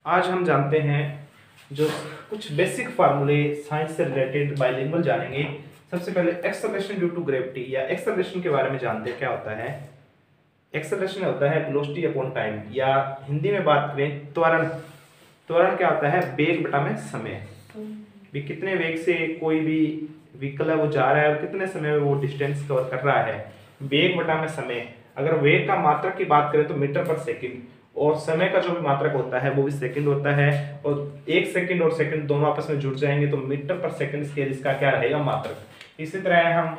आज हम जानते हैं जो कुछ बेसिक फार्मूले साइंस से रिलेटेड बाइलिंगुअल जानेंगे। सबसे पहले एक्सेलरेशन ड्यू टू ग्रेविटी या एक्सेलरेशन के बारे में जानते हैं क्या होता है। एक्सेलरेशन होता है वेलोसिटी अपॉन टाइम, या हिंदी में बात करें त्वरण। त्वरण क्या होता है? वेग बटा में समय। भी कितने वेग से कोई भी व्हीकल है वो जा रहा है और कितने समय में वो डिस्टेंस कवर कर रहा है, वेग बटा में समय। अगर वेग का मात्रक की बात करें तो मीटर पर सेकंड, और समय का जो भी मात्रक होता है वो भी सेकंड होता है। और एक सेकंड और सेकंड दोनों आपस में जुड़ जाएंगे तो मीटर पर सेकंड स्क्वायर इसका क्या रहेगा? मात्रक। इसी तरह हम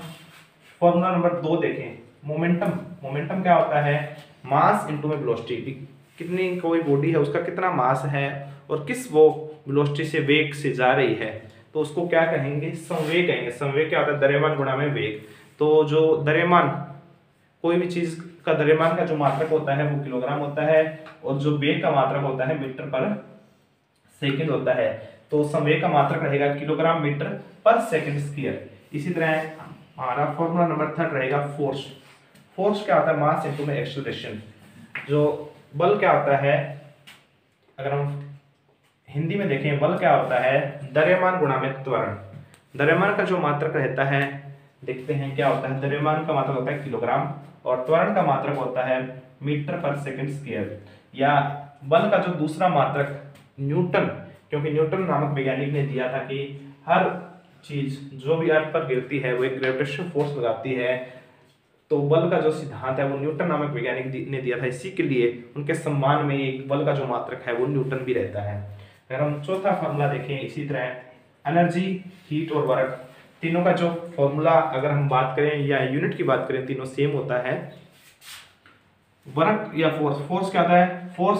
फॉर्मूला नंबर 2 देखें, मोमेंटम। मोमेंटम क्या होता है? मास इनटू में वेलोसिटी। कितनी कोई बॉडी है उसका कितना मास है और किस वो वेलोसिटी से वेग से जा रही है, तो उसको क्या कहेंगे? संवेग कहेंगे। संवेग क्या होता है? द्रव्यमान गुणा में वेग। तो जो द्रव्यमान, कोई भी चीज का द्रव्यमान का जो मात्रक होता है वो किलोग्राम होता है, और जो वेग का मात्रक होता है मीटर पर सेकंड होता है। तो संवेग का मात्रक रहेगा किलोग्राम मीटर पर सेकंड स्क्वायर। इसी तरह हमारा फॉर्मूला नंबर 3 रहेगा फोर्स। फोर्स क्या होता है? मास इनटू में एक्सेलरेशन। जो बल क्या होता है, अगर हम हिंदी में देखें, बल क्या होता है? द्रव्यमान गुणा में त्वरण। द्रव्यमान का जो मात्रक रहता है, देखते हैं क्या होता है। द्रव्यमान का मात्रक होता है किलोग्राम और त्वरण का मात्रक होता है मीटर पर सेकंड स्क्वायर। या बल का जो दूसरा मात्रक न्यूटन, क्योंकि न्यूटन नामक वैज्ञानिक ने दिया था कि हर चीज जो भी अर्थ पर गिरती है वो एक ग्रेविटेशनल फोर्स लगाती है। तो बल का जो सिद्धांत है वो न्यूटन नामक वैज्ञानिक ने दिया था, इसी के लिए उनके सम्मान में एक बल का जो मात्रक है वो न्यूटन भी रहता है। अगर हम चौथा फॉर्मूला देखें, इसी तरह एनर्जी, हीट और वर्क, तीनों का जो फॉर्मूला अगर हम बात करें या यूनिट की बात करें, तीनों सेम होता है। वर्क या फोर्स, फोर्स क्या होता है? फोर्स,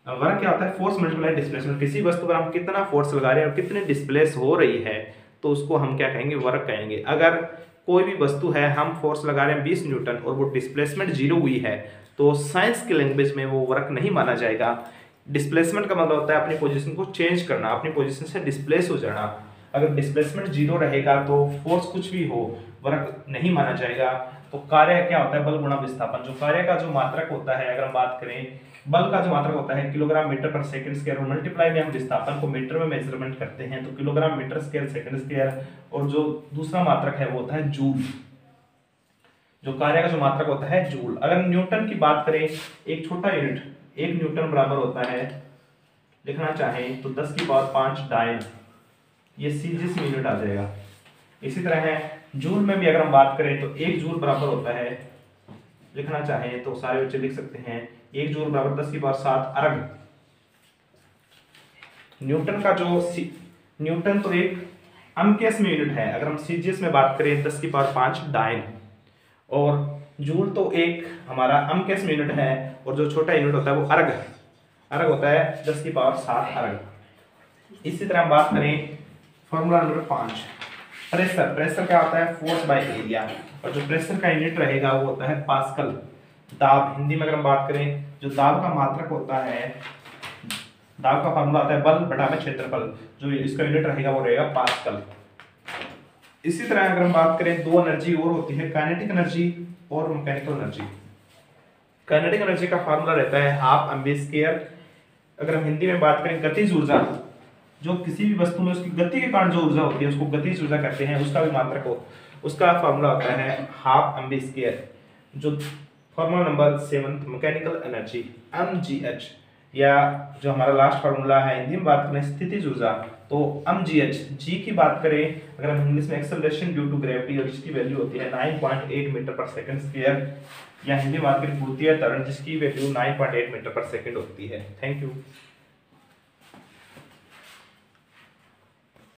वर्क क्या होता है? Force multiply displacement. किसी वस्तु पर हम कितना फोर्स लगा रहे हैं और कितने डिस्प्लेस हो रही है, तो उसको हम क्या कहेंगे? वर्क कहेंगे। अगर कोई भी वस्तु है, हम फोर्स लगा रहे हैं 20 न्यूटन और वो डिस्प्लेसमेंट 0 हुई है, तो साइंस की लैंग्वेज में वो वर्क नहीं माना जाएगा। डिस्प्लेसमेंट का मतलब होता है अपनी पोजीशन को चेंज करना, अपनी पोजीशन से डिस्प्लेस हो जाना। अगर डिस्प्लेसमेंट 0 रहेगा तो फोर्स कुछ भी हो, वर्क नहीं माना जाएगा। तो कार्य क्या होता है? बल गुणा विस्थापन। जो कार्य का जो मात्रक होता है, अगर हम बात करें, बल का जो मात्रक होता है किलोग्राम मीटर पर सेकंड स्क्वायर, और मल्टीप्लाई में हम विस्थापन को मीटर में मेजरमेंट करते हैं तो kilogram metre square second square. और जो दूसरा मात्रक है वो होता है जूल। जो कार्य का जो मात्रक होता है जूल। अगर न्यूटन की बात करें, एक छोटा यूनिट, 1 न्यूटन बराबर होता है, लिखना चाहें तो 10 की पावर 5 डाइन, ये सीजीएस में यूनिट आ जाएगा। इसी तरह है जूल में भी अगर हम बात करें तो 1 जूल बराबर होता है, लिखना चाहें तो सारे बच्चे लिख सकते हैं, 1 जूल बराबर 10 की पावर 7 अर्ग। न्यूटन का जो न्यूटन तो एक अमकेस में यूनिट है, अगर हम सीजीएस में बात करें 10 की पावर 5 डाइन। और जूल तो एक हमारा अमकेस में यूनिट है, और जो छोटा यूनिट होता है वो अर्ग। अर्ग होता है 10 की पावर 7 अर्ग। इसी तरह हम बात करें फॉर्मूला नंबर 5, प्रेशर। प्रेशर क्या होता है? फोर्स बाय एरिया, और जो प्रेशर का यूनिट रहेगा वो होता है पास्कल। दाब, हिंदी में अगर हम बात करें, जो दाब का मात्रक होता है, दाब का फॉर्मूला होता है बल बटा में क्षेत्रफल, जो इसका यूनिट रहेगा वो रहेगा पास्कल। इसी तरह अगर हम बात करें, 2 एनर्जी और होती है, काइनेटिक एनर्जी और मैकेनिकल एनर्जी। काइनेटिक एनर्जी का फॉर्मूला रहता है हाफ एम वी स्क्वायर। अगर हम हिंदी में बात करें, गतिज ऊर्जा, जो किसी भी वस्तु में उसकी गति के कारण जो ऊर्जा होती है उसको गतिज ऊर्जा कहते हैं, उसका भी मात्रक हो, उसका फॉर्मूला होता है हाफ एम वी स्क्वायर। जो formula number 7 mechanical energy, mgh, या जो हमारा लास्ट फार्मूला है हिंदी में बात करें स्थितिज ऊर्जा, तो mgh। जी की बात करें, अगर हम इंग्लिश में एक्सेलरेशन ड्यू टू ग्रेविटी, और जिसकी वैल्यू होती है 9.8 मीटर पर सेकंड स्क्वायर, या हिंदी में बात करें गुरुत्वीय त्वरण, जिसकी वैल्यू 9.8 मीटर पर सेकंड होती है। Thank you.